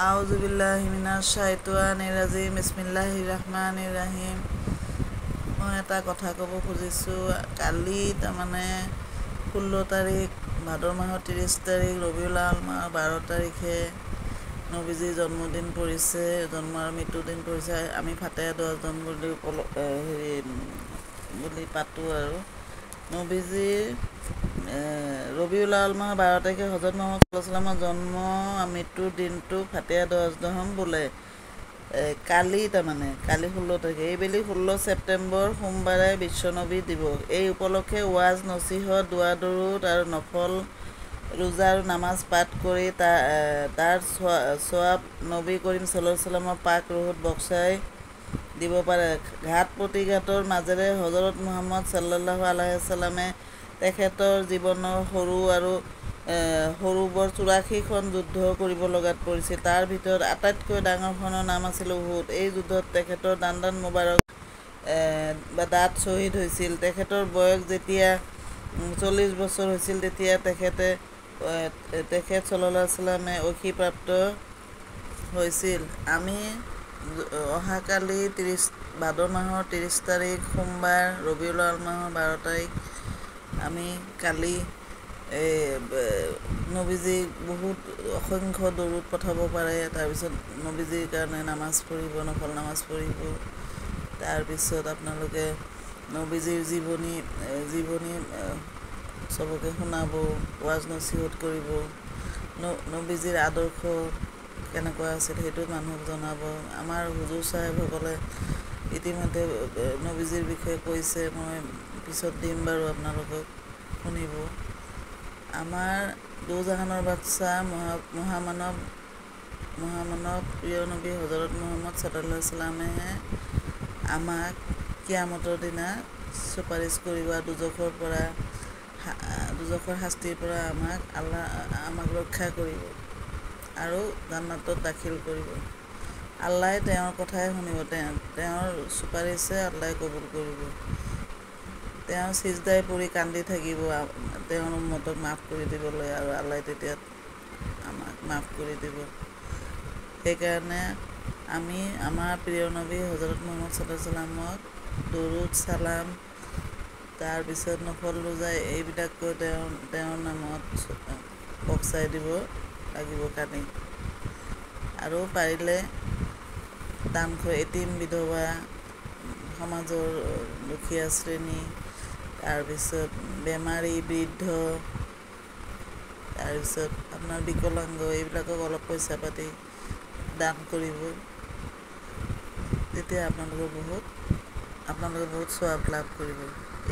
আউযুবিল্লাহি মিনাশ শাইতানিৰ ৰাজিম বিসমিল্লাহিৰ ৰহমানিৰ ৰহিম। মই এটা কথা ক'ব খুজিছোঁ। কালি তাৰমানে 16 তাৰিখ ভাদ মাহৰ 30 তাৰিখ ৰবিউল আউৱাল মাহৰ 12 তাৰিখে নবীজিৰ জন্মদিন পৰিছে, জন্ম আৰু মৃত্যুদিন পৰিছে। আমি ফাতেহা দোৱা বুলি বুলি পাতোঁ আৰু নবীজিৰ ৰবিউল আউৱাল মাহৰ 12 তাৰিখে হজৰত মুহাম্মদ সাল্লাল্লাহু জন্ম মৃত্যুৰ দিনটো ফাতেহা দহম বোলে। কালি 16 তাৰিখে এইবেলি 16 ছেপ্টেম্বৰ সোমবাৰে বিশ্বনবী দিৱস। এই উপলক্ষে ৱাজ নছিহত দোৱা দৰুদ আৰু নফল ৰোজা আৰু নামাজ পাঠ কৰি তাৰ সৱাব নবী কৰিম সাল্লাল্লাহু আলাইহি ওয়াসাল্লামৰ পাক ৰুহত বখচাই দিব পাৰে। ঘাত প্ৰতিঘাতৰ মাজেৰে হজৰত মুহাম্মদ সাল্লাল্লাহু আলাইহি ওয়াসাল্লামে তেখেতৰ জীৱনৰ সৰু বৰ 84খন যুদ্ধ কৰিব লগাত পৰিছিল। তাৰ ভিতৰত আটাইতকৈ ডাঙৰখনৰ নাম আছিল উহুদ। এই যুদ্ধত তেখেতৰ দান্দন মোবাৰক দাঁত শ্বহীদ হৈছিল। তেখেতৰ বয়স যেতিয়া 40 বছৰ হৈছিল তেতিয়া তেখেত সাল্লাল্লাহু আলাইহি ওয়াসাল্লামে ঐশীপ্ৰাপ্ত হৈছিল। আমি অহাকালি ভাদ মাহৰ 30 তাৰিখ সোমবাৰ ৰবিউল আউৱাল মাহৰ 12 তাৰিখ আমি কালি নবীজিক বহুত অসংখ্য দৰুদ পঠাব পাৰে। তাৰপিছত নবীজিৰ কাৰণে নামাজ পঢ়িব, নফল নামাজ পঢ়িব। তাৰপিছত আপোনালোকে নবীজিৰ জীৱনী চবকে শুনাব, ৱাজ নছিহত কৰিব। নবীজিৰ আদৰ্শ কেনেকুৱা আছিল সেইটো মানুহক জনাব। আমাৰ হুজুৰ চাহেবসকলে ইতিমধ্যে নবীজিৰ বিষয়ে কৈছে, মই পিছত দিম বাৰু, আপোনালোকক শুনিব। আমাৰ দুজাহানৰ বাদশ্বাহ মহামানৱ প্ৰিয় নবী হজৰত মুহাম্মদ সাল্লাল্লাহু আলাইহি ওয়াসাল্লামেহে আমাক কিয়ামতৰ দিনা চুপাৰিচ কৰিব আৰু দুজখৰ শাস্তিৰ পৰা আমাক ৰক্ষা কৰিব আৰু জান্নাতত দাখিল কৰিব। আল্লাহে তেওঁৰ কথাই শুনিব, তেওঁৰ চুপাৰিচে আল্লাহে কবুল কৰিব। তেওঁ ছিজদাই পৰি কান্দি থাকিব তেওঁৰ উম্মতক মাফ কৰি দিবলৈ, আৰু আল্লাহে তেতিয়া আমাক মাফ কৰি দিব। সেইকাৰণে আমি আমাৰ প্ৰিয় নবী হজৰত মুহাম্মদ সাল্লাল্লাহু আলাইহি ওয়াসাল্লামক দৰুদ চালাম, তাৰপিছত নফল ৰোজা এইবিলাক কৈ তেওঁৰ নামত বখচাই দিব লাগিব কালি। আৰু পাৰিলে এতিম বিধৱা, সমাজৰ দুখীয়া শ্ৰেণী, তাৰপিছত বেমাৰী বৃদ্ধ, তাৰপিছত আপোনাৰ বিকলাংগ, এইবিলাকক অলপ পইচা পাতি দান কৰিব। তেতিয়া আপোনালোকে বহুত সৱাব লাভ কৰিব।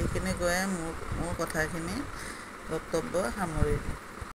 এইখিনি কৈয়ে মোৰ কথাখিনি বক্তব্য সামৰিলোঁ।